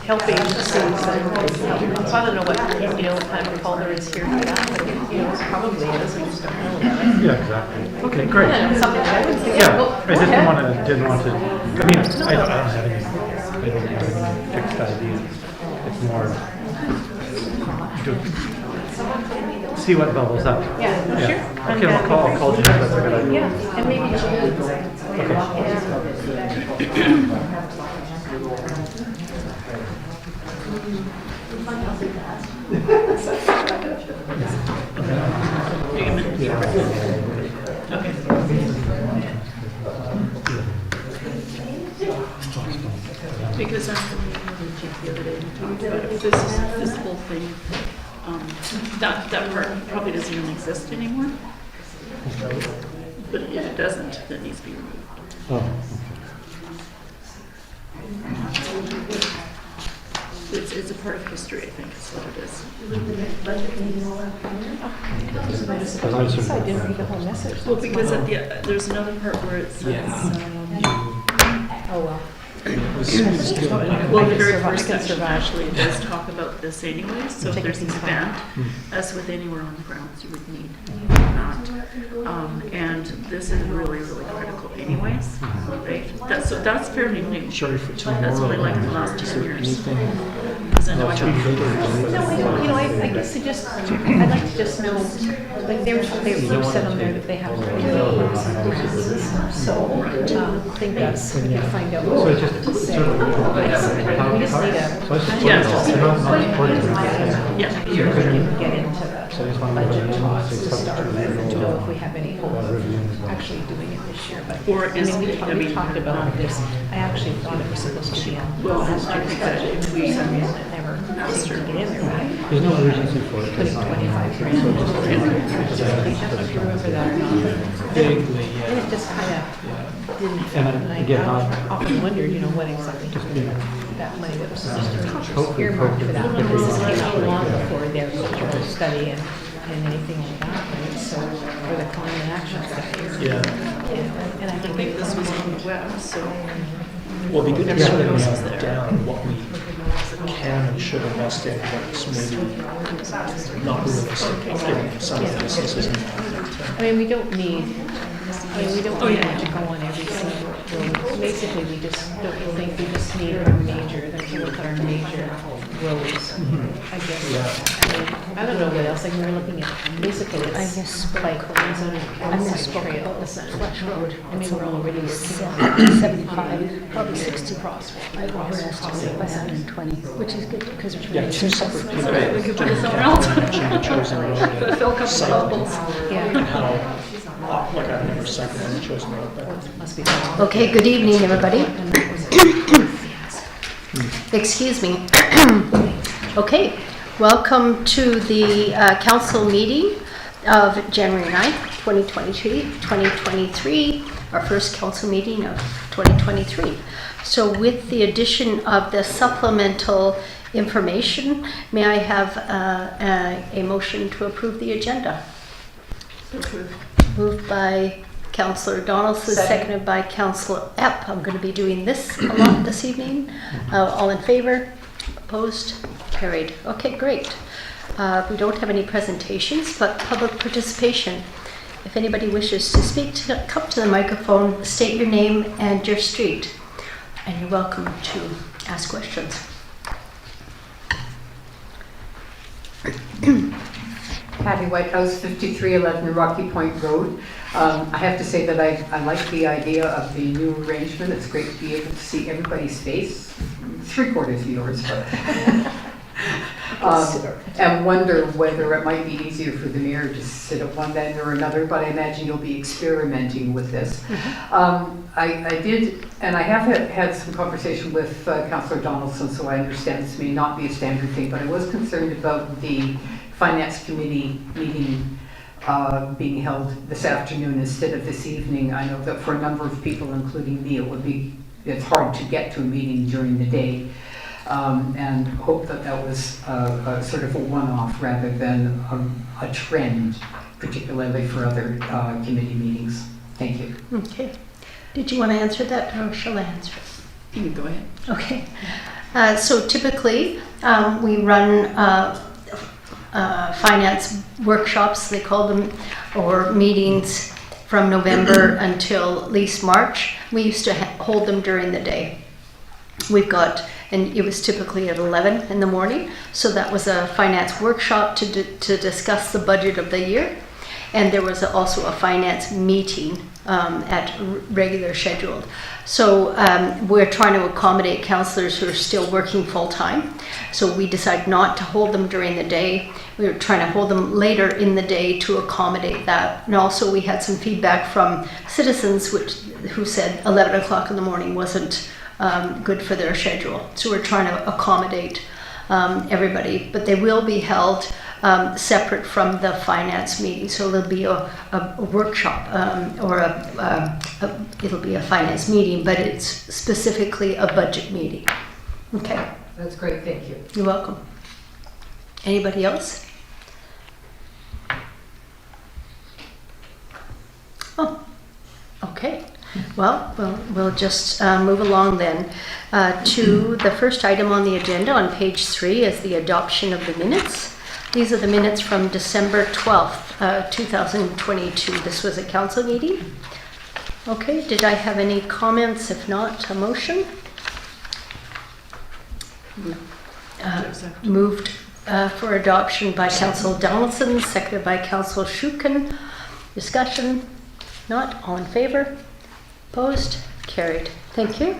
help agencies that help. So I don't know what, what kind of call there is here for that, but it probably is, we just don't know about it. Yeah, exactly. Okay, great. Yeah, something that I would think. Yeah, Well, I just okay. didn't want to, I mean, I don't have any fixed ideas. It's more to see what bubbles up. Yeah, sure. Okay, I'll call Jeanette, that's a good idea. Yeah, and maybe Because I'm meeting with Chief the other day to talk about if this whole thing, that part probably doesn't even exist anymore. But if it doesn't, then it needs to be removed. Oh, It's a part of history, I think, is what it is. I didn't read the whole message. Well, because at there's another part where it says, Oh, well. well, the very first section actually it does talk about this anyway, so if there's an event, as with anywhere on the grounds, you would need that. And this is really, really critical anyways, right? That's fairly new. Sorry for tomorrow. That's only like in the last 10 years. Anything? Because I know I got No, I guess I'd like to just know, like they've said on there that they have so I think that's, we can find out so what it's to just say. sort of, We just need so it's just Yeah. not important. Yeah. to get into the So I just want to budget know talks to it's start with, and to know if we have any hope of actually doing it this year. But Or I mean, we talked about this. I actually thought it was supposed to be on last year's budget. For some reason, it never seemed to get in there. There's no urgency for it. Putting 25 grand. If you remember that or not. Vaguely, And yeah. it just kind of didn't fit. And And again, I often wondered, what exactly that money that was supposed to be earmarked for that. Because this came out long before their cultural study and anything like that, right? So, for the climate action study. Yeah. And I I think this was on the web, so. Well, it'd be good to sort of Everything else is nail there. down what we can and should invest in, what's maybe not realistic. Given some of this isn't. I mean, we don't need to go on every single road. Basically, don't you think we just need our major, to look at our major roads, I guess. Yeah. I mean, I don't know what else, like we were looking at, basically it's like trails and Road. I mean, we're already working on 75, probably 60 cross. overestimated by 120, which is good because we're Yeah, two separate people. Right, we could put it somewhere else. Chosen road. Fill a couple of bubbles. Yeah. How, like I've never cycled on the chosen road, but Must be. Okay, good evening, everybody. Excuse me. Okay, welcome to the council meeting of January 9th, 2023, our first council meeting of 2023. So with the addition of the supplemental information, may I have a motion to approve the agenda? Moved by Councillor Donaldson, seconded by Councillor Epp. I'm going to be doing this a lot this evening. All in favor? Opposed? Carried. Okay, great. We don't have any presentations, but public participation. If anybody wishes to speak, come to the microphone, state your name and your street, and you're welcome to ask questions. Patty Whitehouse, 5311 Rocky Point Road. I have to say that I like the idea of the new arrangement. It's great to be able to see everybody's face, 3/4 of yours, but and wonder whether it might be easier for the mayor to sit at one end or another, but I imagine you'll be experimenting with this. I did, and I have had some conversation with Councillor Donaldson, so I understand this may not be a standard thing, but I was concerned about the Finance Committee meeting being held this afternoon instead of this evening. I know that for a number of people, including me, it's hard to get to a meeting during the day, and hope that was sort of a one-off rather than a trend, particularly for other committee meetings. Thank you. Okay. Did you want to answer that or shall I answer it? You can go ahead. Okay. So typically, we run finance workshops, they call them, or meetings from November until at least March. We used to hold them during the day. We've got, and it was typically at 11 in the morning. So that was a finance workshop to discuss the budget of the year. And there was also a finance meeting at regular scheduled. So we're trying to accommodate counselors who are still working full-time. So we decided not to hold them during the day. We were trying to hold them later in the day to accommodate that. And also we had some feedback from citizens who said 11 o'clock in the morning wasn't good for their schedule. So we're trying to accommodate everybody, but they will be held separate from the finance meeting. So there'll be a workshop or it'll be a finance meeting, but it's specifically a budget meeting. Okay. That's great, thank you. You're welcome. Anybody else? Oh, okay. Well, we'll just move along then to the first item on the agenda on page 3 is the adoption of the minutes. These are the minutes from December 12th, 2022. This was a council meeting. Okay, did I have any comments? If not, a motion? Moved for adoption by Councillor Donaldson, seconded by Councillor Sooke. Discussion? Not? All in favor? Opposed? Carried. Thank you.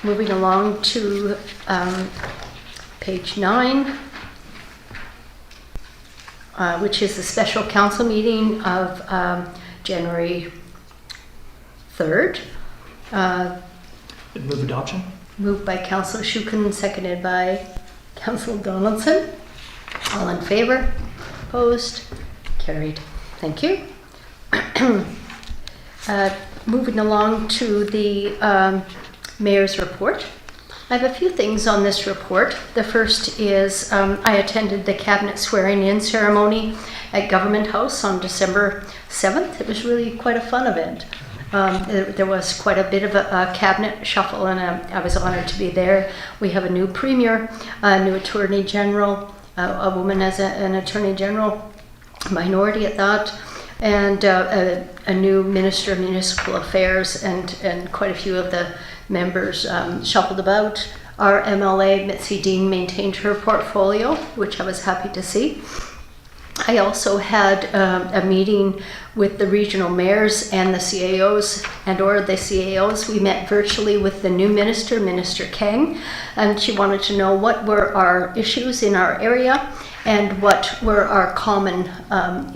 Moving along to page 9, which is the special council meeting of January 3rd. Move adoption. Moved by Councillor Sooke, seconded by Councillor Donaldson. All in favor? Opposed? Carried. Thank you. Moving along to the mayor's report. I have a few things on this report. The first is I attended the cabinet swearing-in ceremony at Government House on December 7th. It was really quite a fun event. There was quite a bit of a cabinet shuffle, and I was honored to be there. We have a new premier, a new attorney general, a woman as an attorney general, minority at that, and a new minister of municipal affairs, and quite a few of the members shuffled about. Our MLA, Mitzi Dean, maintained her portfolio, which I was happy to see. I also had a meeting with the regional mayors and the CAOs or the CAOs. We met virtually with the new minister, Minister Kang, and she wanted to know what were our issues in our area and what were our common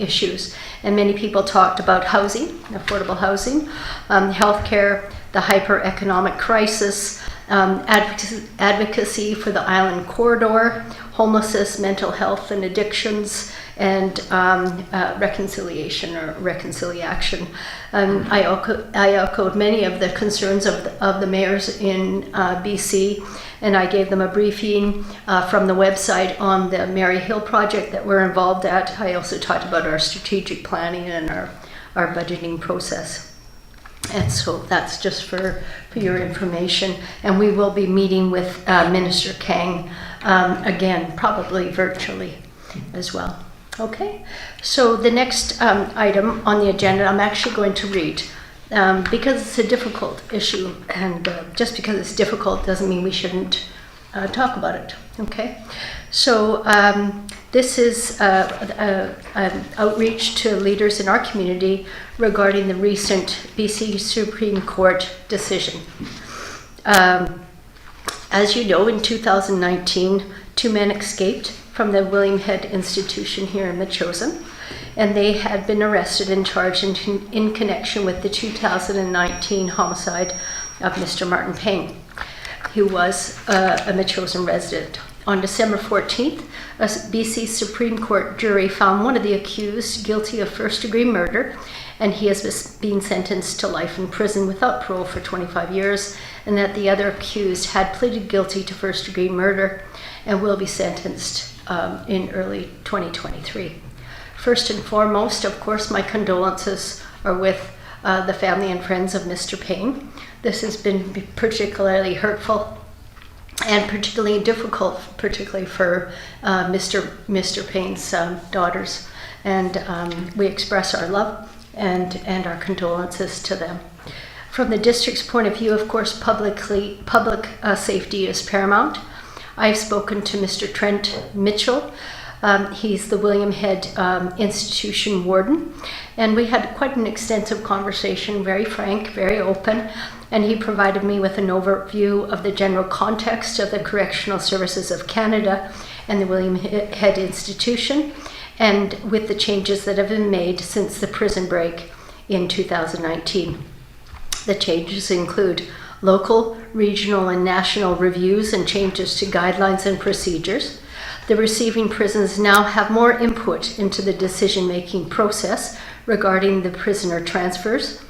issues. And many people talked about housing, affordable housing, healthcare, the hyper-economic crisis, advocacy for the island corridor, homelessness, mental health and addictions, and reconciliation or reconciliation. I echoed many of the concerns of the mayors in BC, and I gave them a briefing from the website on the Mary Hill project that we're involved at. I also talked about our strategic planning and our budgeting process. And so that's just for your information. And we will be meeting with Minister Kang again, probably virtually as well. Okay, so the next item on the agenda I'm actually going to read because it's a difficult issue, and just because it's difficult doesn't mean we shouldn't talk about it. Okay, so this is an outreach to leaders in our community regarding the recent BC Supreme Court decision. As you know, in 2019, 2 men escaped from the William Head Institution here in Metchosin, and they had been arrested and charged in connection with the 2019 homicide of Mr. Martin Payne, who was a Metchosin resident. On December 14th, a BC Supreme Court jury found one of the accused guilty of first-degree murder, and he has been sentenced to life in prison without parole for 25 years, and that the other accused had pleaded guilty to first-degree murder and will be sentenced in early 2023. First and foremost, of course, my condolences are with the family and friends of Mr. Payne. This has been particularly hurtful and particularly difficult, particularly for Mr. Payne's daughters. And we express our love and our condolences to them. From the district's point of view, of course, public safety is paramount. I've spoken to Mr. Trent Mitchell. He's the William Head Institution Warden, and we had quite an extensive conversation, very frank, very open, and he provided me with an overview of the general context of the Correctional Services of Canada and the William Head Institution, and with the changes that have been made since the prison break in 2019. The changes include local, regional, and national reviews and changes to guidelines and procedures. The receiving prisons now have more input into the decision-making process regarding the prisoner transfers.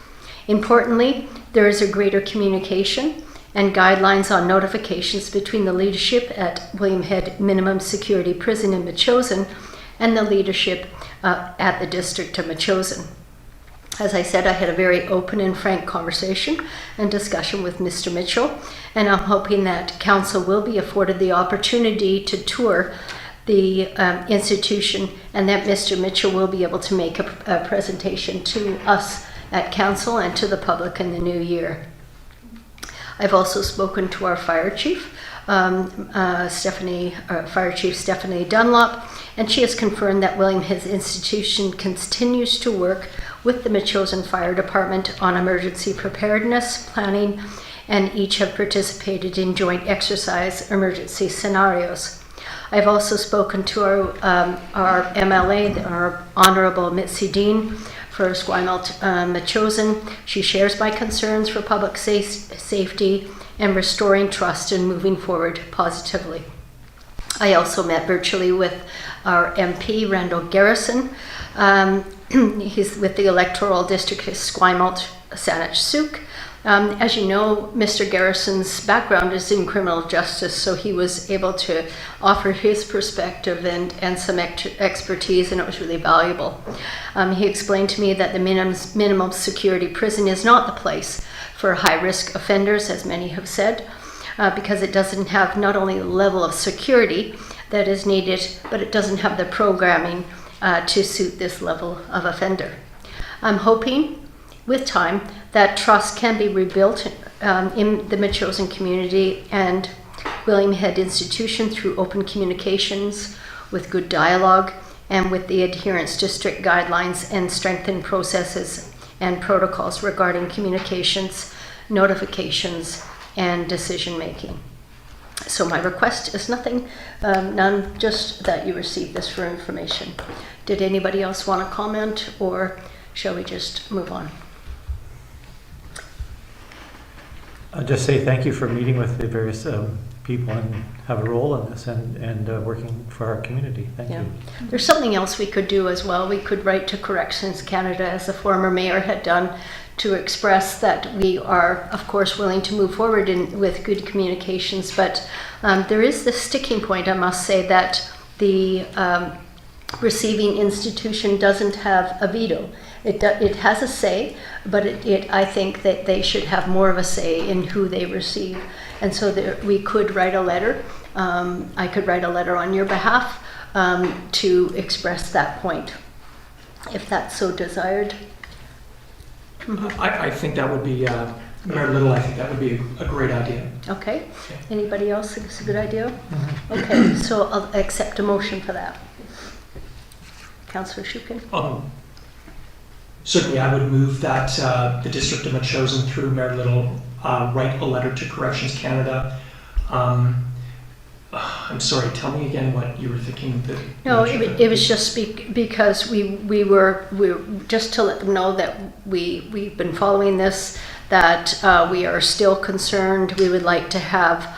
Importantly, there is a greater communication and guidelines on notifications between the leadership at William Head Minimum Security Prison in Metchosin and the leadership at the District of Metchosin. As I said, I had a very open and frank conversation and discussion with Mr. Mitchell, and I'm hoping that Council will be afforded the opportunity to tour the institution, and that Mr. Mitchell will be able to make a presentation to us at Council and to the public in the new year. I've also spoken to our Fire Chief, Fire Chief Stephanie Dunlop, and she has confirmed that William Head Institution continues to work with the Metchosin Fire Department on emergency preparedness, planning, and each have participated in joint exercise emergency scenarios. I've also spoken to our MLA, our Honorable Mitzi Dean for Esquimalt Metchosin. She shares my concerns for public safety and restoring trust and moving forward positively. I also met virtually with our MP, Randall Garrison. He's with the electoral district of Esquimalt, Saanich, Sooke. As you know, Mr. Garrison's background is in criminal justice, so he was able to offer his perspective and some expertise, and it was really valuable. He explained to me that the minimum security prison is not the place for high-risk offenders, as many have said, because it doesn't have not only the level of security that is needed, but it doesn't have the programming to suit this level of offender. I'm hoping with time that trust can be rebuilt in the Metchosin community and William Head Institution through open communications with good dialogue and with the adherence to strict guidelines and strengthened processes and protocols regarding communications, notifications, and decision making. So my request is none, just that you receive this for information. Did anybody else want to comment, or shall we just move on? I'll just say thank you for meeting with the various people and have a role in this and working for our community. Thank you. There's something else we could do as well. We could write to Corrections Canada, as the former mayor had done, to express that we are, of course, willing to move forward with good communications. But there is this sticking point, I must say, that the receiving institution doesn't have a veto. It has a say, but I think that they should have more of a say in who they receive. And so we could write a letter. I could write a letter on your behalf to express that point, if that's so desired. I think that would be, Mayor Little, I think that would be a great idea. Okay. Anybody else think it's a good idea? Okay, so I'll accept a motion for that. Councillor Sooke. Certainly, I would move that the District of Metchosin, through Mayor Little, write a letter to Corrections Canada. I'm sorry, tell me again what you were thinking. No, it was just because we were just to let them know that we've been following this, that we are still concerned. We would like to have,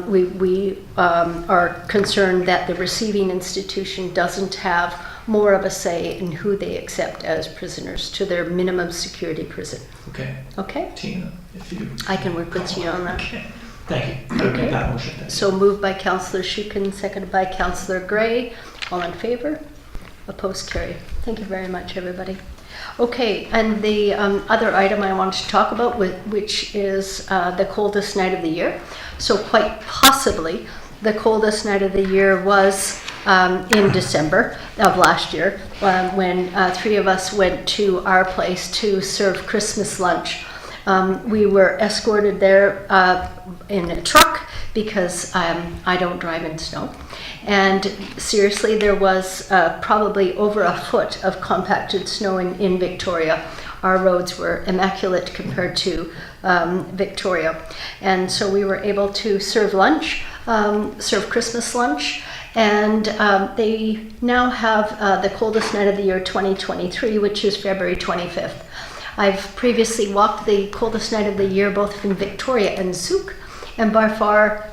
we are concerned that the receiving institution doesn't have more of a say in who they accept as prisoners to their minimum security prison. Okay. Okay? Tina, if you... I can work with Tina on that. Okay. Thank you. I would make that motion. Thank you. So moved by Councillor Sooke, seconded by Councillor Gray. All in favor? Opposed? Carried. Thank you very much, everybody. Okay, and the other item I wanted to talk about, which is the coldest night of the year. So quite possibly, the coldest night of the year was in December of last year, when 3 of us went to our place to serve Christmas lunch. We were escorted there in a truck because I don't drive in snow. And seriously, there was probably over a foot of compacted snow in Victoria. Our roads were immaculate compared to Victoria. And so we were able to serve lunch, serve Christmas lunch. And they now have the coldest night of the year 2023, which is February 25th. I've previously walked the coldest night of the year both in Victoria and Sooke, and by far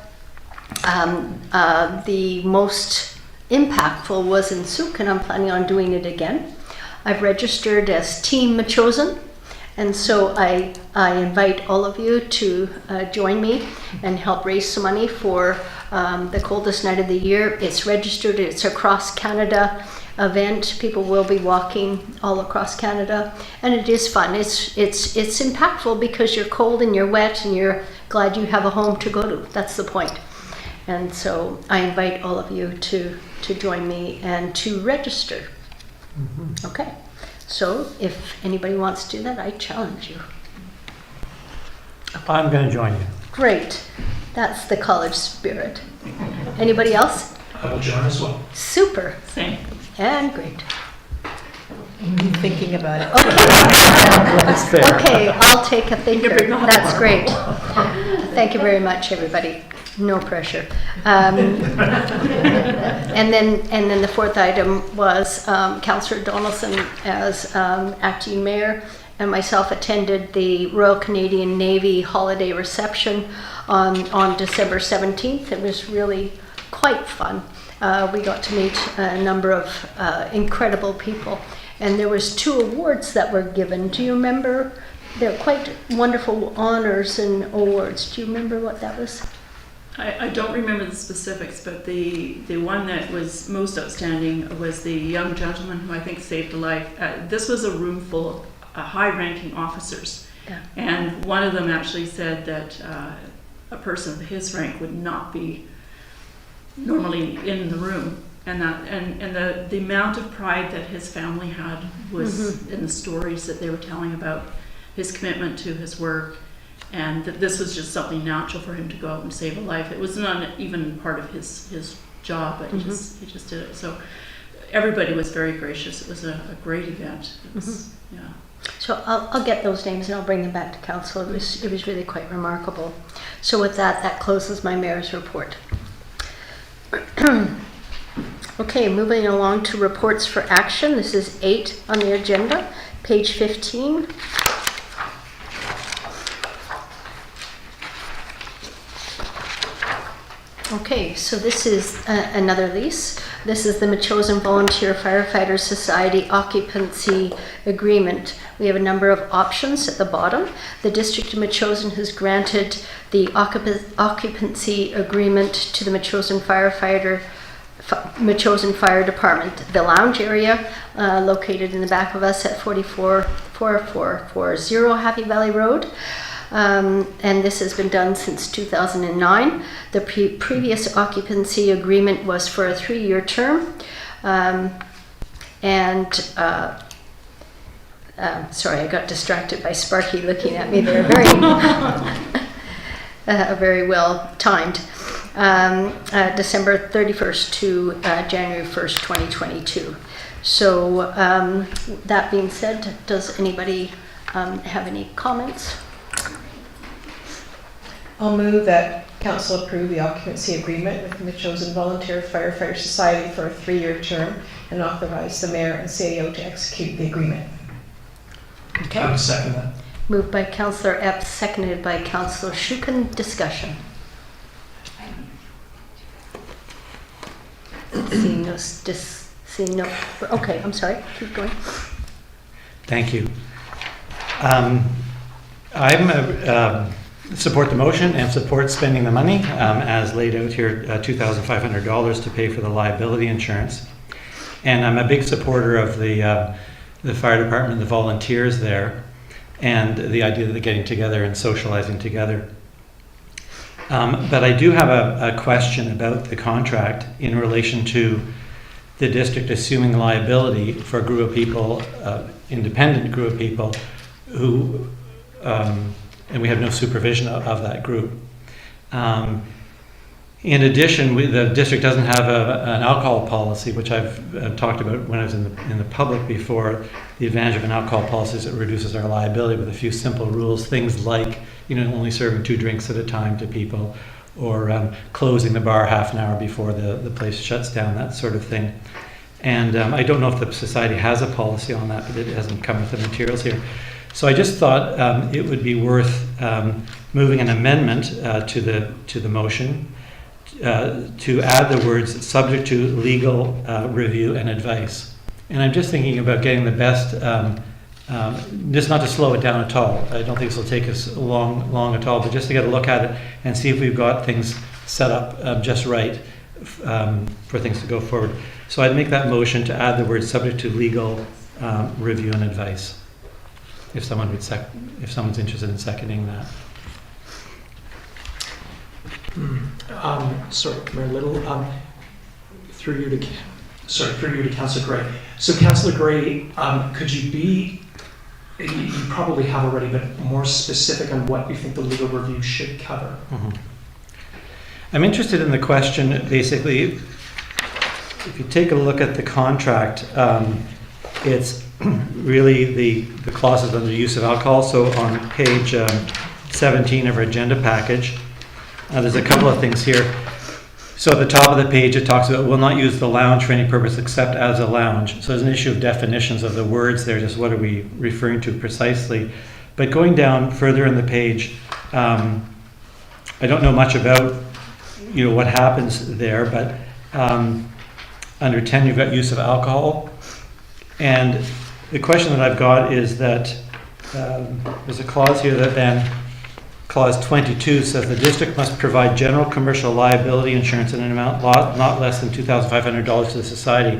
the most impactful was in Sooke, and I'm planning on doing it again. I've registered as Team Metchosin, and so I invite all of you to join me and help raise some money for the coldest night of the year. It's registered, it's across Canada event. People will be walking all across Canada, and it is fun. It's impactful because you're cold and you're wet and you're glad you have a home to go to. That's the point. And so I invite all of you to join me and to register. Mm-hmm. Okay, so if anybody wants to do that, I challenge you. I'm going to join you. Great, that's the college spirit. Anybody else? I will join as well. Super. Same. And great. Thinking about it. That's fair. Okay, I'll take a thinker. You're big enough. That's great. Thank you very much, everybody. No pressure. And then the fourth item was Councillor Donaldson as acting mayor and myself attended the Royal Canadian Navy holiday reception on December 17th. It was really quite fun. We got to meet a number of incredible people, and there was 2 awards that were given. Do you remember? They're quite wonderful honors and awards. Do you remember what that was? I don't remember the specifics, but the one that was most outstanding was the young gentleman who I think saved a life. This was a room full of high-ranking officers, yeah. And one of them actually said that a person of his rank would not be normally in the room, and the amount of pride that his family had was in the stories that they were telling about his commitment to his work, and that this was just something natural for him to go out and save a life. It was not even part of his job, but he just did it. So everybody was very gracious. It was a great event. It was, yeah. So I'll get those names and I'll bring them back to council. It was really quite remarkable. So with that closes my mayor's report. Okay, moving along to reports for action. This is 8 on the agenda, page 15. Okay, so this is another lease. This is the Metchosin Volunteer Firefighter Society Occupancy Agreement. We have a number of options at the bottom. The District of Metchosin has granted the occupancy agreement to the Metchosin Metchosin Fire Department. The lounge area located in the back of us at 4440 Happy Valley Road. And this has been done since 2009. The previous occupancy agreement was for a 3-year term. Sorry, I got distracted by Sparky looking at me there. Very well timed. December 31st to January 1st, 2022. So that being said, does anybody have any comments? I'll move that council approve the occupancy agreement with the Metchosin Volunteer Firefighter Society for a 3-year term and authorize the mayor and CAO to execute the agreement. Okay. I would second that. Moved by Councillor Epps, seconded by Councillor Sooke. Discussion. Seeing no. Okay, I'm sorry. Keep going. Thank you. I'm support the motion and support spending the money as laid out here, $2,500 to pay for the liability insurance. And I'm a big supporter of the the fire department, the volunteers there, and the idea that they're getting together and socializing together. But I do have a question about the contract in relation to the district assuming liability for a group of people, independent group of people, who, and we have no supervision of that group. In addition, the district doesn't have an alcohol policy, which I've talked about when I was in the public before. The advantage of an alcohol policy is it reduces our liability with a few simple rules, things like, only serving 2 drinks at a time to people, or closing the bar half an hour before the place shuts down, that sort of thing. And I don't know if the society has a policy on that, but it hasn't come with the materials here. So I just thought it would be worth moving an amendment to the motion to add the words "subject to legal review and advice." And I'm just thinking about getting the best, just not to slow it down at all. I don't think this will take us long at all, but just to get a look at it and see if we've got things set up just right for things to go forward. So I'd make that motion to add the word "subject to legal review and advice." If someone would if someone's interested in seconding that. Sorry, Mayor Little, through you to Councillor Gray. So Councillor Gray, could you probably have already, but more specific on what you think the legal review should cover? Mm-hmm. I'm interested in the question, basically, if you take a look at the contract, it's really the clauses under use of alcohol. So on page 17 of our agenda package, there's a couple of things here. So at the top of the page, it talks about will not use the lounge for any purpose except as a lounge. So there's an issue of definitions of the words there, just what are we referring to precisely. But going down further in the page, I don't know much about what happens there, but under 10 you've got use of alcohol. And the question that I've got is that there's a clause here that then Clause 22 says the district must provide general commercial liability insurance in an amount not less than $2,500 to the society.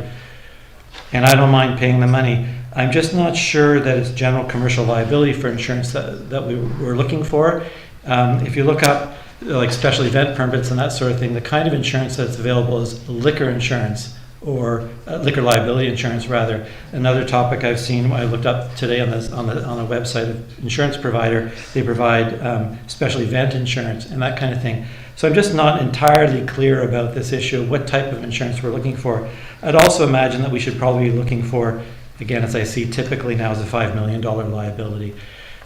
And I don't mind paying the money. I'm just not sure that it's general commercial liability for insurance that we were looking for. If you look up like special event permits and that sort of thing, the kind of insurance that's available is liquor insurance, or liquor liability insurance rather. Another topic I've seen, I looked up today on the website of insurance provider, they provide special event insurance and that kind of thing. So I'm just not entirely clear about this issue, what type of insurance we're looking for. I'd also imagine that we should probably be looking for, again, as I see typically now, is a $5 million liability.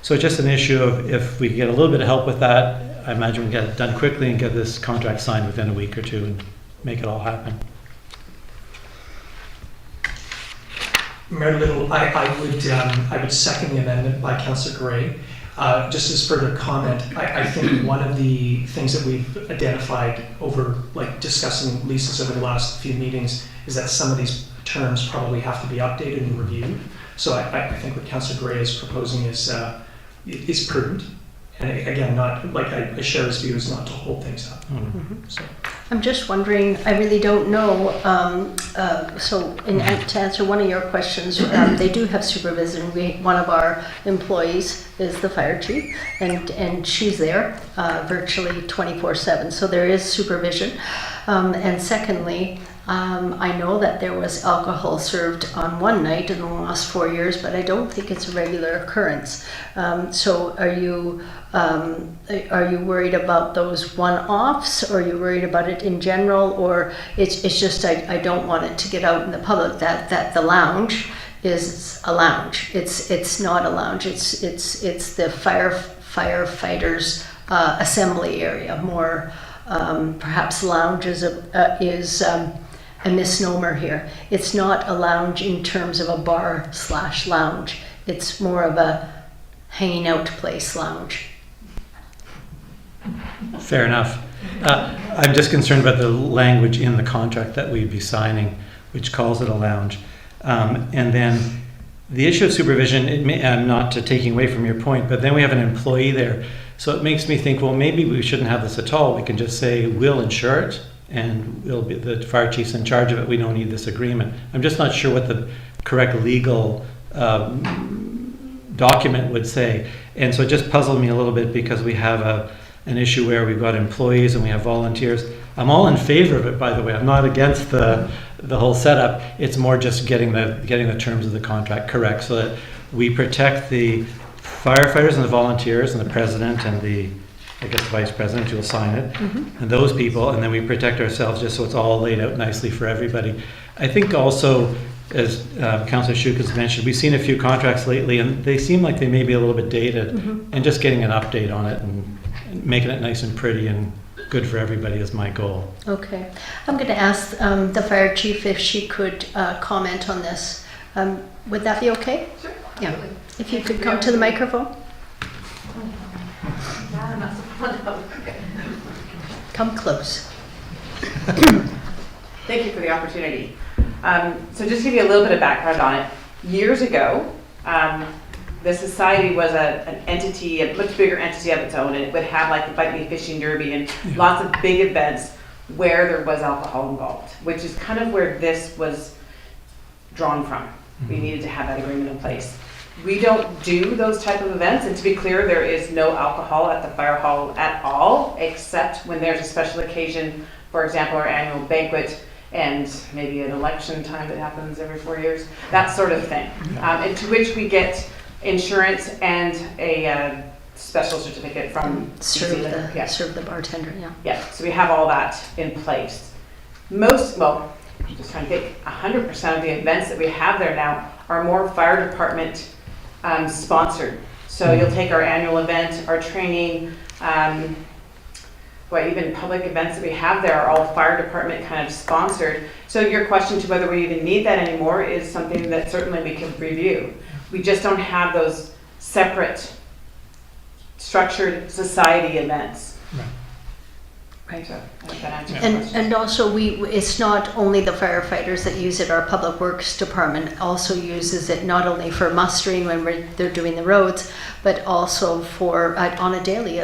So it's just an issue of if we get a little bit of help with that, I imagine we can get it done quickly and get this contract signed within a week or two and make it all happen. Mayor Little, I would second the amendment by Councillor Gray. Just as further comment, I think one of the things that we've identified over discussing leases over the last few meetings is that some of these terms probably have to be updated and reviewed. So I think what Councillor Gray is proposing is prudent. And again, not I share his view is not to hold things up. Mm-hmm. So. I'm just wondering, I really don't know, to answer one of your questions, they do have supervision. One of our employees is the fire chief, and she's there virtually 24/7, so there is supervision. And secondly, I know that there was alcohol served on one night in the last 4 years, but I don't think it's a regular occurrence. So are you worried about those one-offs, or are you worried about it in general, or it's just I don't want it to get out in the public that the lounge is a lounge. It's not a lounge. It's the firefighters assembly area. More perhaps lounge is a misnomer here. It's not a lounge in terms of a bar/lounge. It's more of a hanging out place lounge. Fair enough. I'm just concerned about the language in the contract that we'd be signing, which calls it a lounge. And then the issue of supervision, I'm not taking away from your point, but then we have an employee there. So it makes me think, well, maybe we shouldn't have this at all. We can just say, we'll insure it, and the fire chief's in charge of it. We don't need this agreement. I'm just not sure what the correct legal document would say. And so it just puzzled me a little bit because we have an issue where we've got employees and we have volunteers. I'm all in favor of it, by the way. I'm not against the whole setup. It's more just getting the terms of the contract correct so that we protect the firefighters and the volunteers and the president and the vice president who will sign it, and those people, and then we protect ourselves just so it's all laid out nicely for everybody. I think also, as Councillor Sooke has mentioned, we've seen a few contracts lately and they seem like they may be a little bit dated, and just getting an update on it and making it nice and pretty and good for everybody is my goal. Okay. I'm going to ask the fire chief if she could comment on this. Would that be okay? Sure. Yeah. If you could come to the microphone. Come close. Thank you for the opportunity. So just to give you a little bit of background on it, years ago, the society was an entity, a much bigger entity of its own, and it would have like the Bite Me Fishing Derby and lots of big events where there was alcohol involved, which is kind of where this was drawn from. We needed to have that agreement in place. We don't do those type of events, and to be clear, there is no alcohol at the fire hall at all, except when there's a special occasion, for example, our annual banquet, and maybe an election time that happens every 4 years, that sort of thing. And to which we get insurance and a special certificate from Serve BC. Yeah. serve the bartender, yeah. Yeah, so we have all that in place. I'm just trying to think, 100% of the events that we have there now are more fire department sponsored. So you'll take our annual event, our training, even public events that we have there are all fire department kind of sponsored. So your question to whether we even need that anymore is something that certainly we can review. We just don't have those separate structured society events. Right. So I hope that answers your question. And also it's not only the firefighters that use it, our public works department also uses it not only for mustering when they're doing the roads, but also for, on a daily,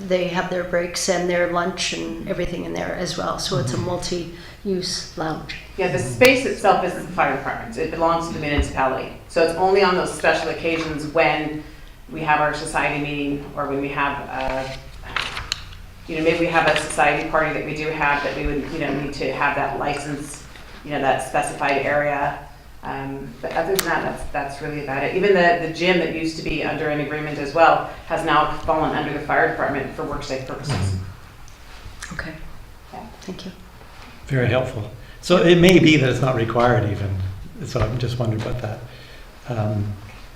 they have their breaks and their lunch and everything in there as well. So it's a multi-use lounge. Yeah, the space itself isn't the fire department. It belongs to the municipality. So it's only on those special occasions when we have our society meeting or when we have maybe we have a society party that we do have that we would, need to have that license, that specified area. But other than that, that's really about it. Even the gym that used to be under an agreement as well has now fallen under the fire department for work-safe purposes. Okay. Yeah. Thank you. Very helpful. So it may be that it's not required even. So I'm just wondering about that.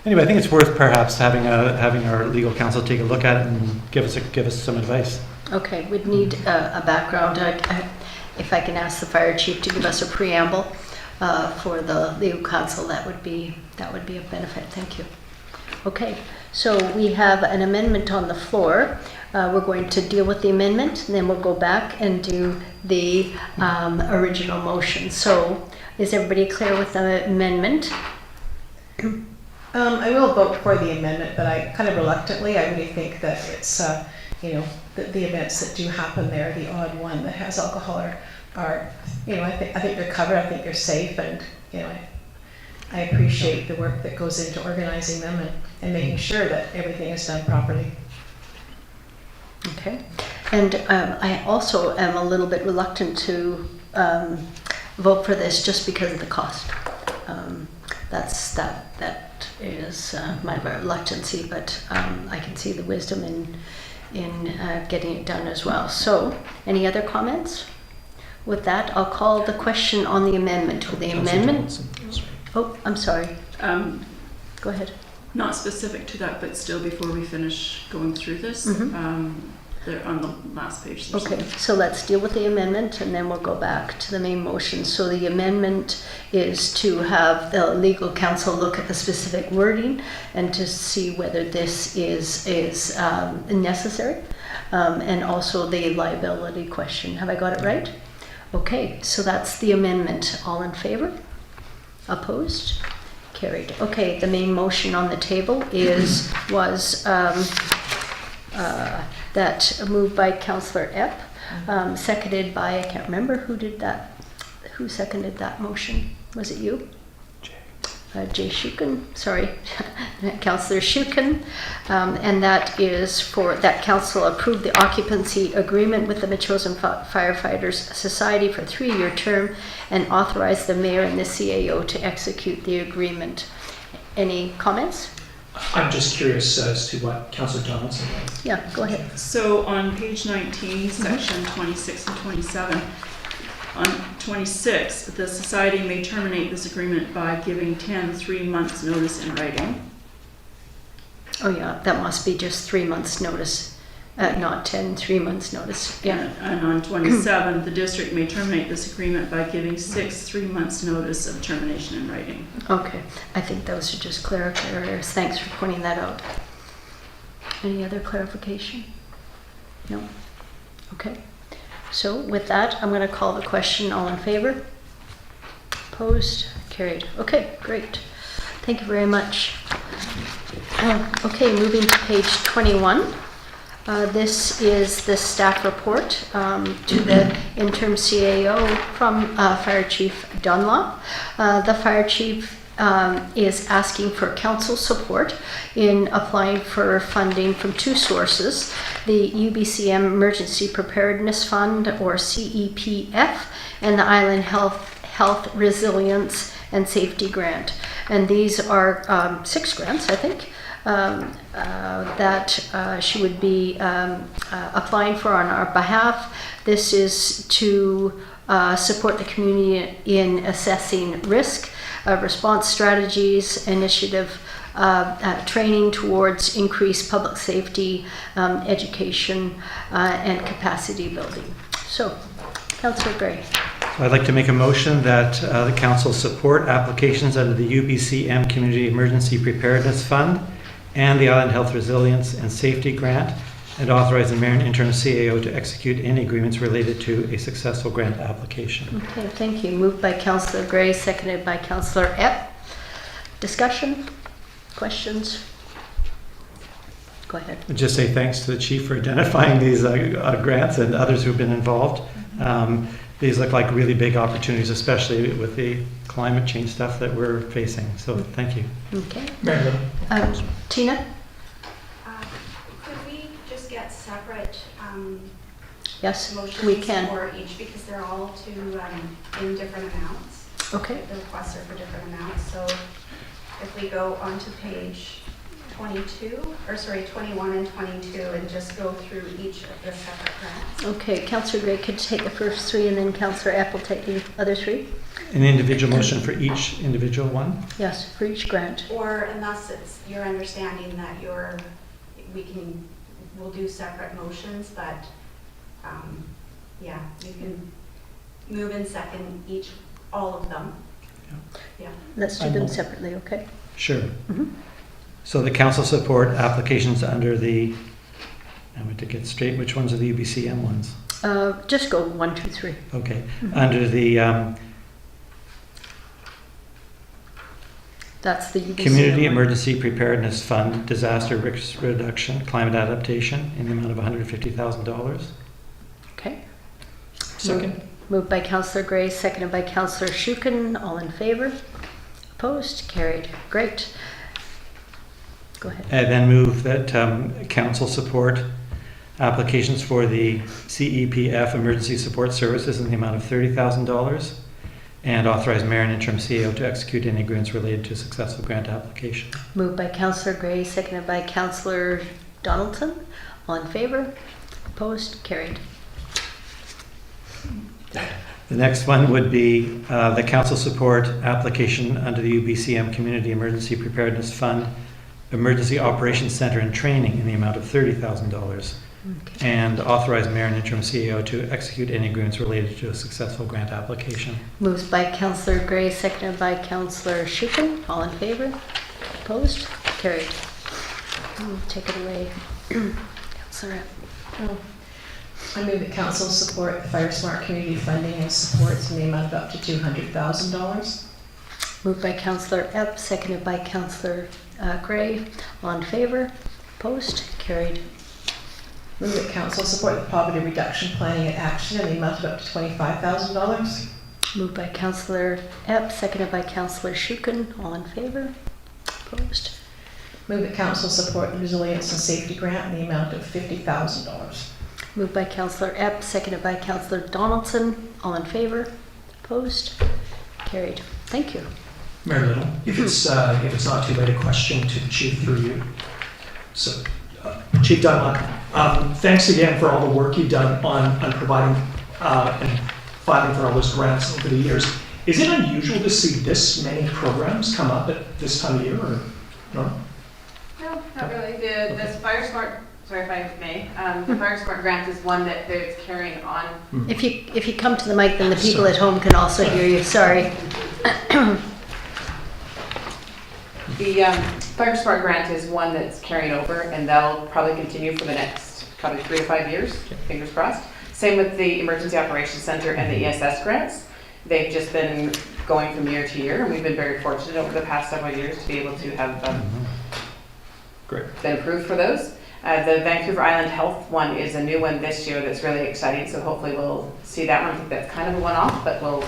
Anyway, I think it's worth perhaps having our legal counsel take a look at it and give us some advice. Okay, we'd need a background. If I can ask the fire chief to give us a preamble for the legal counsel, that would be a benefit. Thank you. Okay, so we have an amendment on the floor. We're going to deal with the amendment, and then we'll go back and do the original motion. So, is everybody clear with the amendment? I will vote for the amendment, but I kind of reluctantly. I really think that it's, the events that do happen there, the odd one that has alcohol are I think they're covered. I think they're safe, and I appreciate the work that goes into organizing them and making sure that everything is done properly. Okay, and I also am a little bit reluctant to vote for this just because of the cost. That is my reluctancy, but I can see the wisdom in getting it done as well. So, any other comments? With that, I'll call the question on the amendment. Will the amendment? Oh, I'm sorry. Go ahead. Not specific to that, but still before we finish going through this, they're on the last page. Okay, so let's deal with the amendment and then we'll go back to the main motion. So the amendment is to have the legal counsel look at the specific wording and to see whether this is necessary, and also the liability question. Have I got it right? Okay, so that's the amendment. All in favor? Opposed? Carried. Okay, the main motion on the table was that moved by Councillor Epp, seconded by, I can't remember who did that. Who seconded that motion? Was it you? Councillor Sooke, and that is for that council approve the occupancy agreement with the Metchosin Firefighters Society for a 3-year term and authorize the mayor and the CAO to execute the agreement. Any comments? I'm just curious as to what Councillor Donaldson thinks. Yeah, go ahead. So on page 19, section 26 and 27, on 26, the society may terminate this agreement by giving 10 3-months notice in writing. Oh yeah, that must be just 3 months notice, not 10 3 months notice. Yeah. And on 27, the district may terminate this agreement by giving 6 3-months notice of termination in writing. Okay, I think those are just clerical errors. Thanks for pointing that out. Any other clarification? No? Okay. So with that, I'm going to call the question. All in favor? Opposed? Carried. Okay, great. Thank you very much. Okay, moving to page 21. This is the staff report to the interim CAO from Fire Chief Dunlop. The Fire Chief is asking for council support in applying for funding from 2 sources, the UBCM Emergency Preparedness Fund, or CEPF, and the Island Health Resilience and Safety Grant. And these are 6 grants, I think, that she would be applying for on our behalf. This is to support the community in assessing risk, response strategies, initiative, training towards increased public safety, education, and capacity building. So, Councillor Gray. So I'd like to make a motion that the council support applications under the UBCM Community Emergency Preparedness Fund and the Island Health Resilience and Safety Grant, and authorize the mayor and interim CAO to execute any agreements related to a successful grant application. Okay, thank you. Moved by Councillor Gray, seconded by Councillor Epp. Discussion? Questions? Go ahead. I'd just say thanks to the chief for identifying these grants and others who've been involved. These look like really big opportunities, especially with the climate change stuff that we're facing. So thank you. Okay. Mary Lou? Tina? Could we just get separate Yes, motions we can. for each, because they're all to in different amounts. Okay. The requests are for different amounts. So if we go onto page 21 and 22, and just go through each of the separate grants. Okay, Councillor Gray could take the first 3, and then Councillor Epp will take the other 3. An individual motion for each individual one? Yes, for each grant. Or unless it's your understanding that we'll do separate motions, but yeah, you can move and second all of them. Yeah. Let's do them separately, okay? Sure. Mm-hmm. So the council support applications under the, I want to get straight, which ones are the UBCM ones? Just go 1, 2, 3. Okay. Mm-hmm. Under the That's the UBCM. Community Emergency Preparedness Fund, Disaster Risk Reduction, Climate Adaptation, in the amount of $150,000. Okay. Second. Moved by Councillor Gray, seconded by Councillor Sooke. All in favor? Opposed? Carried. Great. Go ahead. I then move that council support applications for the CEPF Emergency Support Services in the amount of $30,000, and authorize mayor and interim CEO to execute any agreements related to a successful grant application. Moved by Councillor Gray, seconded by Councillor Donaldson. All in favor? Opposed? Carried. The next one would be the council support application under the UBCM Community Emergency Preparedness Fund, Emergency Operations Center and Training in the amount of $30,000, Okay. and authorize mayor and interim CEO to execute any agreements related to a successful grant application. Moved by Councillor Gray, seconded by Councillor Sooke. All in favor? Opposed? Carried. Take it away. Councillor Epp. I move that council support the Fire Smart Community Funding and supports in the amount of up to $200,000. Moved by Councillor Epp, seconded by Councillor Gray. All in favor? Opposed? Carried. Move that council support the Poverty Reduction Planning and Action in the amount of up to $25,000. Moved by Councillor Epp, seconded by Councillor Sooke. All in favor? Opposed? Move that council support the resilience and safety grant in the amount of $50,000. Moved by Councillor Epp, seconded by Councillor Donaldson. All in favor? Opposed? Carried. Thank you. Mayor Little, if it's not too late, a question to the chief through you. So, Chief Dunlop, thanks again for all the work you've done on providing and filing for all those grants over the years. Is it unusual to see this many programs come up at this time of year, or no? No, not really. The Fire Smart, sorry if I may, the Fire Smart grant is one that it's carrying on. If you come to the mic, then the people at home can also hear you. Sorry. The Fire Smart grant is one that's carrying over, and that'll probably continue for the next probably 3 to 5 years, fingers crossed. Same with the Emergency Operations Center and the ESS grants. They've just been going from year to year, and we've been very fortunate over the past several years to be able to have been approved for those. The Vancouver Island Health one is a new one this year that's really exciting, so hopefully we'll see that one. I think that's kind of a one-off, but we'll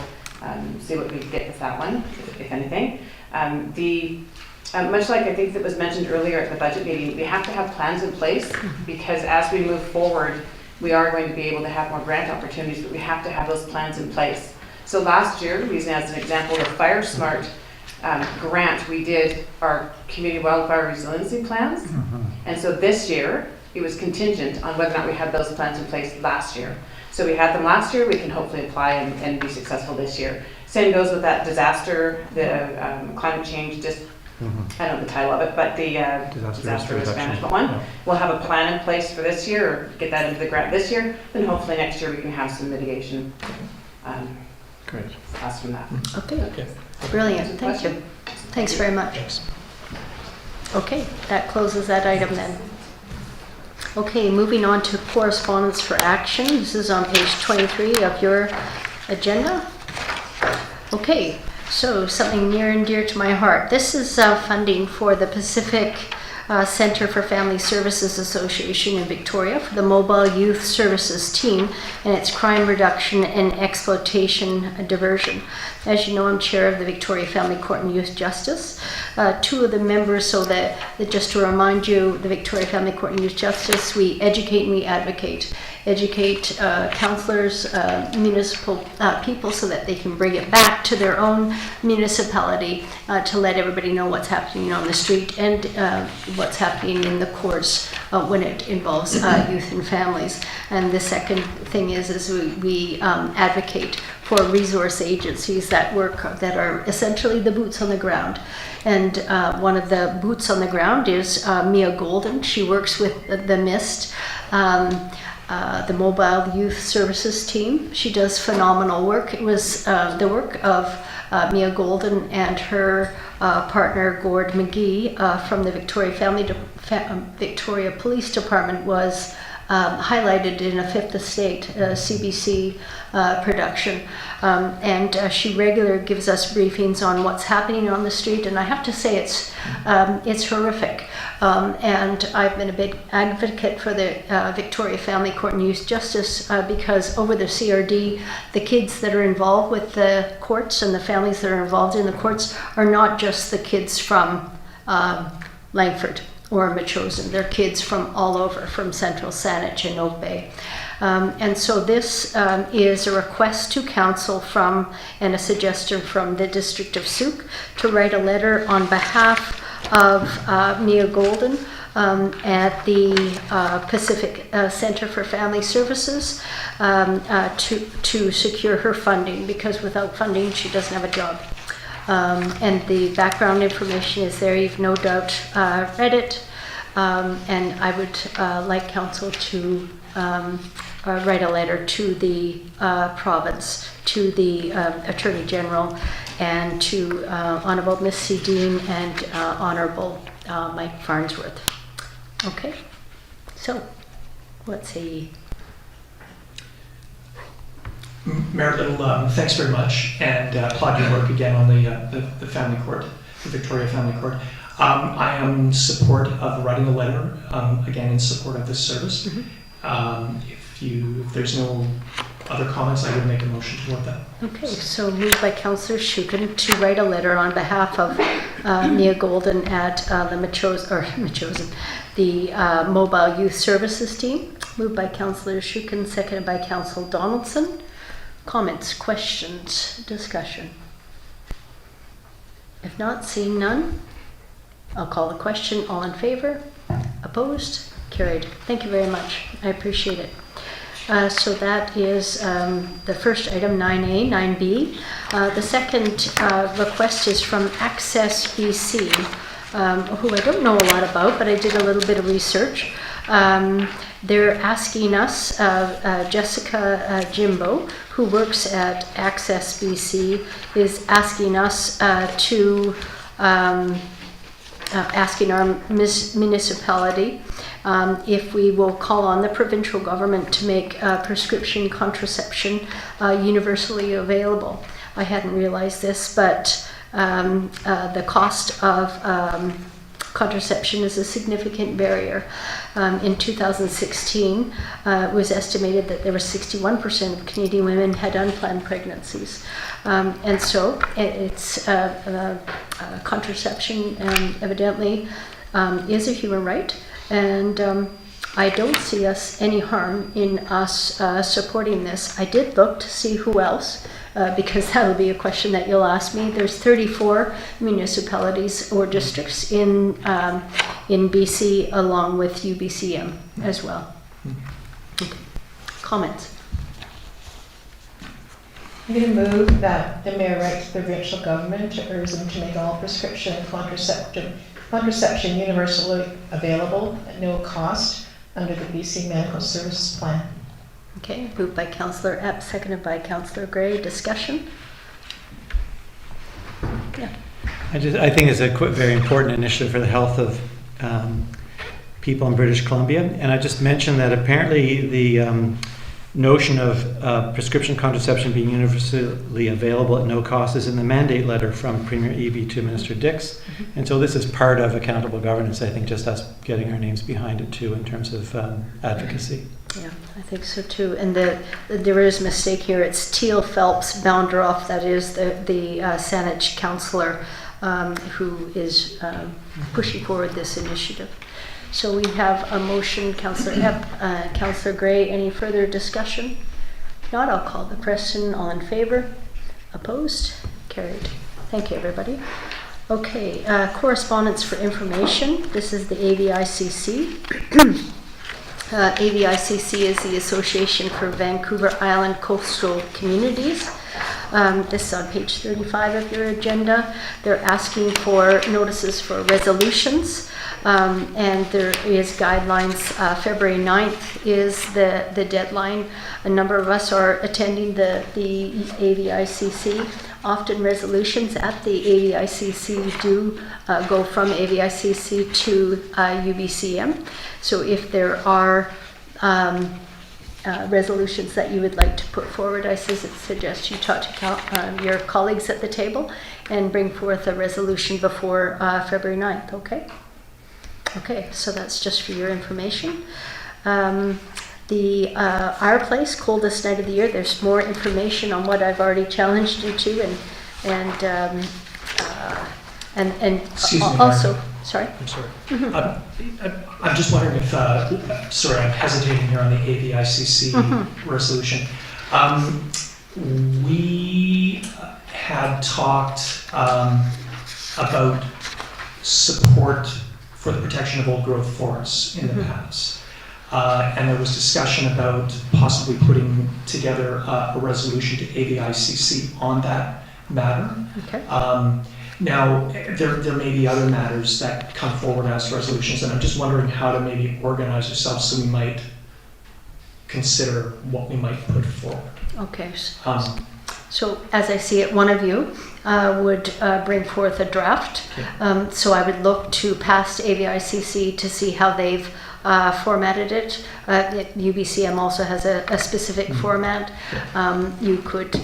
see what we can get with that one, if anything. Much like I think that was mentioned earlier at the budget meeting, we have to have plans in place, because as we move forward, we are going to be able to have more grant opportunities, but we have to have those plans in place. So last year, using as an example the Fire Smart grant, we did our community wildfire resiliency plans. And so this year, it was contingent on whether or not we had those plans in place last year. So we had them last year, we can hopefully apply and be successful this year. Same goes with that disaster, the climate change, I don't know the title of it, but the disaster risk management one. Yeah. We'll have a plan in place for this year, or get that into the grant this year, then hopefully next year we can have some mitigation Great. costs from that. Okay. Brilliant. Thank you. Thanks very much. Thanks. Okay, that closes that item then. Okay, moving on to correspondence for action. This is on page 23 of your agenda. Okay, so something near and dear to my heart. This is funding for the Pacific Center for Family Services Association in Victoria for the Mobile Youth Services Team and its crime reduction and exploitation diversion. As you know, I'm chair of the Victoria Family Court and Youth Justice. Two of the members, so that just to remind you, the Victoria Family Court and Youth Justice, we educate and we advocate. Educate councillors, municipal people, so that they can bring it back to their own municipality to let everybody know what's happening on the street and what's happening in the courts when it involves youth and families. And the second thing is we advocate for resource agencies that work, that are essentially the boots on the ground. And one of the boots on the ground is Mia Golden. She works with the MIST, the Mobile Youth Services Team. She does phenomenal work. It was the work of Mia Golden and her partner Gord McGee from the Victoria Police Department was highlighted in a Fifth Estate CBC production, and she regularly gives us briefings on what's happening on the street, and I have to say it's horrific. And I've been a big advocate for the Victoria Family Court and Youth Justice because over the CRD, the kids that are involved with the courts and the families that are involved in the courts are not just the kids from Langford or Metchosin. They're kids from all over, from Central Saanich and Oak Bay. And so this is a request to council from, and a suggestion from the District of Sooke to write a letter on behalf of Mia Golden at the Pacific Center for Family Services to secure her funding, because without funding she doesn't have a job. And the background information is there. You've no doubt read it. And I would like council to write a letter to the province, to the Attorney General, and to Honourable Miss C. Dean and Honourable Mike Farnsworth. Okay, so let's see. Mayor Little, thanks very much, and applaud your work again on the Family Court, the Victoria Family Court. I am in support of writing a letter, again in support of this service. Mm-hmm. If there's no other comments, I would make a motion toward that. Okay, so moved by Councillor Shuken to write a letter on behalf of Mia Golden at the Metchosin, the Mobile Youth Services Team. Moved by Councillor Shuken, seconded by Councillor Donaldson. Comments, questions, discussion? If not, seeing none, I'll call the question. All in favor? Opposed? Carried. Thank you very much. I appreciate it. So that is the first item, 9A. 9B. The second request is from Access BC, who I don't know a lot about, but I did a little bit of research. They're asking us, Jessica Jimbo, who works at Access BC, is asking us asking our municipality if we will call on the provincial government to make prescription contraception universally available. I hadn't realized this, but the cost of contraception is a significant barrier. In 2016, it was estimated that there were 61% of Canadian women had unplanned pregnancies. And so it's contraception evidently is a human right. And I don't see any harm in us supporting this. I did look to see who else, because that'll be a question that you'll ask me. There's 34 municipalities or districts in BC, along with UBCM as well. Okay. Comments? I'm going to move that the mayor writes the provincial government to urge them to make all prescription contraception universally available at no cost under the BC Medical Services Plan. Okay, moved by Councillor Epp, seconded by Councillor Gray. Discussion? Yeah. I think it's a very important initiative for the health of people in British Columbia. And I just mentioned that apparently the notion of prescription contraception being universally available at no cost is in the mandate letter from Premier Eby to Minister Dix. And so this is part of accountable governance, I think, just us getting our names behind it too in terms of advocacy. Yeah, I think so too. And there is a mistake here. It's Teal Phelps Bounderoff, that is the Saanich councillor who is pushing forward this initiative. So we have a motion, Councillor Epp, Councillor Gray. Any further discussion? If not, I'll call the question. All in favor? Opposed? Carried. Thank you, everybody. Okay, correspondence for information. This is the AVICC. AVICC is the Association for Vancouver Island Coastal Communities. This is on page 35 of your agenda. They're asking for notices for resolutions, and there is guidelines. February 9th is the deadline. A number of us are attending the AVICC. Often resolutions at the AVICC do go from AVICC to UBCM. So if there are resolutions that you would like to put forward, I suggest you talk to your colleagues at the table and bring forth a resolution before February 9th, okay? Okay, so that's just for your information. Our place, coldest night of the year, there's more information on what I've already challenged you to, and Excuse me, also, Margaret. sorry? I'm sorry. I'm just wondering if, sorry, I'm hesitating here on the AVICC resolution. We had talked about support for the protection of old growth forests in the past. And there was discussion about possibly putting together a resolution to AVICC on that matter. Okay. Now, there may be other matters that come forward as resolutions, and I'm just wondering how to maybe organize ourselves so we might consider what we might put forward. Okay. So as I see it, one of you would bring forth a draft. Okay. So I would look to past AVICC to see how they've formatted it. UBCM also has a specific format. You could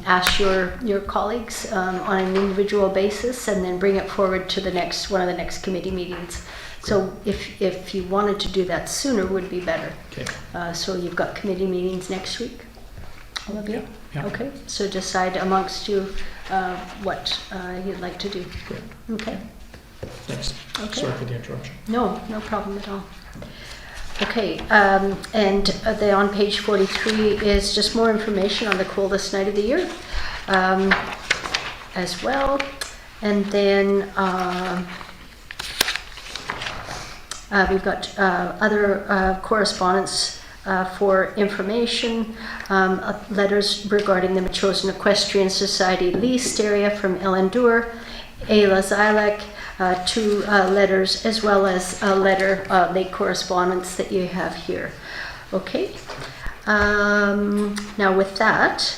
ask your colleagues on an individual basis and then bring it forward to one of the next committee meetings. So if you wanted to do that sooner, would be better. Okay. So you've got committee meetings next week. All of you? Yeah. Okay, so decide amongst you what you'd like to do. Great. Okay. Thanks. Okay. Sorry for the interruption. No, no problem at all. Okay, and the, on page 43 is just more information on the coldest night of the year as well. And then we've got other correspondence for information, letters regarding the Metchosin Equestrian Society leased area from Ellen Dewar, Ayla Zilek, 2 letters, as well as a letter, late correspondence that you have here. Okay. Now with that,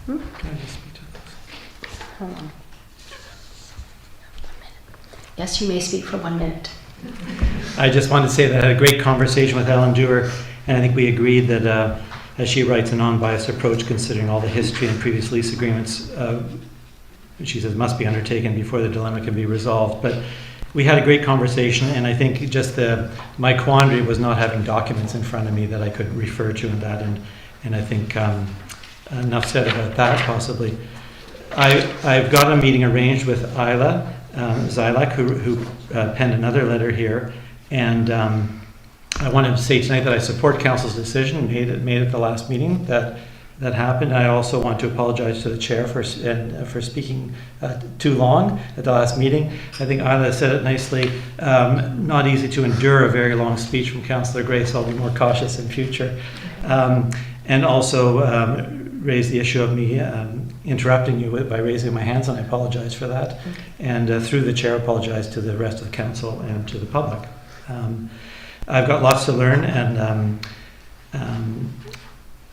Can I just speak to this? hold on. Yes, you may speak for 1 minute. I just wanted to say that I had a great conversation with Ellen Dewar, and I think we agreed that, as she writes, a non-biased approach considering all the history and previous lease agreements, she says, must be undertaken before the dilemma can be resolved. But we had a great conversation, and I think just my quandary was not having documents in front of me that I could refer to in that, and I think enough said about that possibly. I've got a meeting arranged with Ayla Zilek, who penned another letter here, and I wanted to say tonight that I support Council's decision made at the last meeting that happened. I also want to apologize to the chair for speaking too long at the last meeting. I think Ayla said it nicely. Not easy to endure a very long speech from Councillor Gray, so I'll be more cautious in future. And also raise the issue of me interrupting you by raising my hands, and I apologize for that. And through the chair, apologize to the rest of the council and to the public. I've got lots to learn, and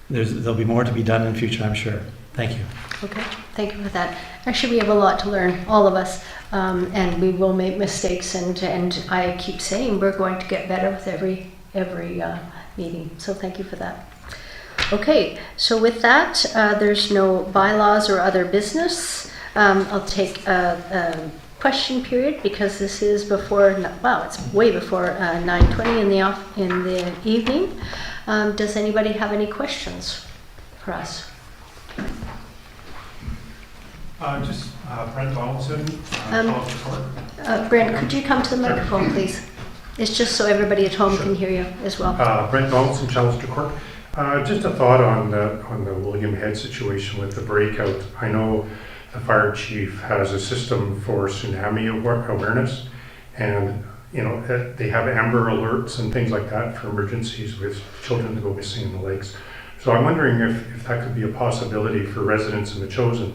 there'll be more to be done in future, I'm sure. Thank you. Okay, thank you for that. Actually, we have a lot to learn, all of us, and we will make mistakes, and I keep saying we're going to get better with every meeting, so thank you for that. Okay, so with that, there's no bylaws or other business. I'll take a question period because this is before, wow, it's way before 9:20 in the evening. Does anybody have any questions for us? Just Brent Donaldson, College Court. Brent, could you come to the microphone, please? It's just so everybody at home can hear you as well. Brent Donaldson, Chelmsford Court. Just a thought on the William Head situation with the breakout. I know the fire chief has a system for tsunami awareness, and they have amber alerts and things like that for emergencies with children to go missing in the lakes. So I'm wondering if that could be a possibility for residents in Metchosin.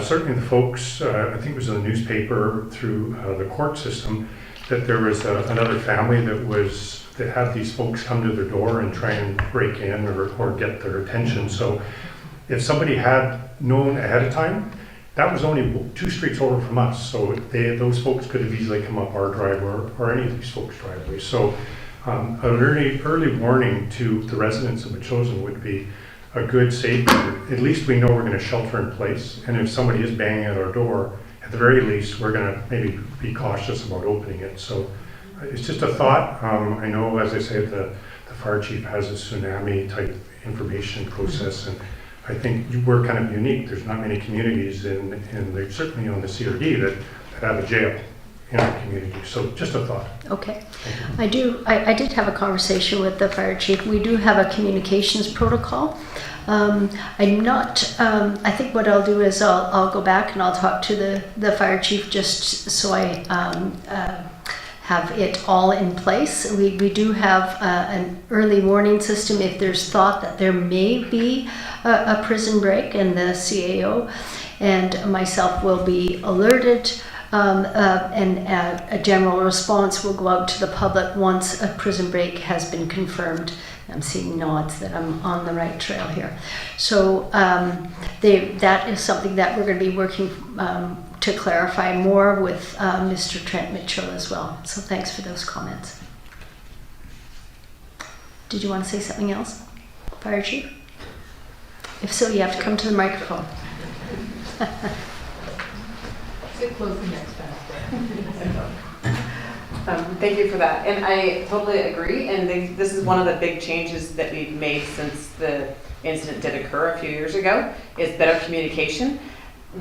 Certainly the folks, I think it was in the newspaper through the court system, that there was another family that had these folks come to their door and try and break in or get their attention. So if somebody had known ahead of time, that was only 2 streets over from us. So those folks could have easily come up our driveway or any of these folks' driveways. So an early warning to the residents of Metchosin would be a good safety. At least we know we're going to shelter in place. And if somebody is banging at our door, at the very least, we're going to maybe be cautious about opening it. So it's just a thought. I know, as I said, the fire chief has a tsunami type information process, and I think we're kind of unique. There's not many communities certainly on the CRD that have a jail in our community. So just a thought. Okay. I did have a conversation with the fire chief. We do have a communications protocol. I'm not, I think what I'll do is I'll go back and I'll talk to the fire chief just so I have it all in place. We do have an early warning system if there's thought that there may be a prison break, and the CAO and myself will be alerted, and a general response will go out to the public once a prison break has been confirmed. I'm seeing nods that I'm on the right trail here. So that is something that we're going to be working to clarify more with Mr. Trent Mitchell as well. So thanks for those comments. Did you want to say something else, Fire Chief? If so, you have to come to the microphone. Sit close the next Thank you for that. And I totally agree. And this is one of the big changes that we've made since the incident did occur a few years ago, is better communication.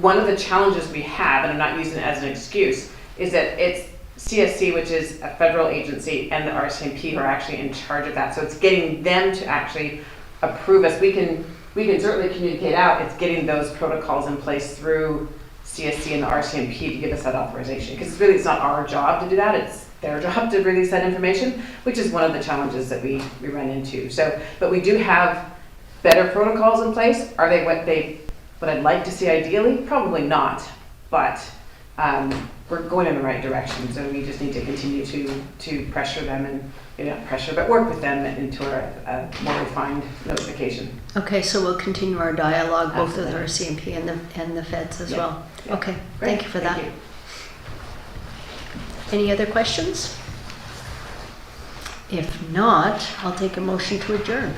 One of the challenges we have, and I'm not using it as an excuse, is that it's CSC, which is a federal agency, and the RCMP who are actually in charge of that. So it's getting them to actually approve us. We can certainly communicate out. It's getting those protocols in place through CSC and the RCMP to give us that authorization. Because really, it's not our job to do that. It's their job to release that information, which is one of the challenges that we run into. So, but we do have better protocols in place. Are they what I'd like to see ideally? Probably not, but we're going in the right direction. So we just need to continue to pressure them and, not pressure, but work with them into a more refined notification. Okay, so we'll continue our dialogue both with Absolutely. RCMP and the feds as Yeah. well. Yeah. Okay, Great. thank you for that. Thank you. Any other questions? If not, I'll take a motion to adjourn.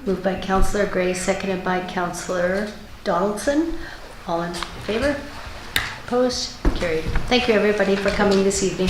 Moved by Councillor Gray, seconded by Councillor Donaldson. All in favor? Opposed? Carried. Thank you, everybody, for coming this evening.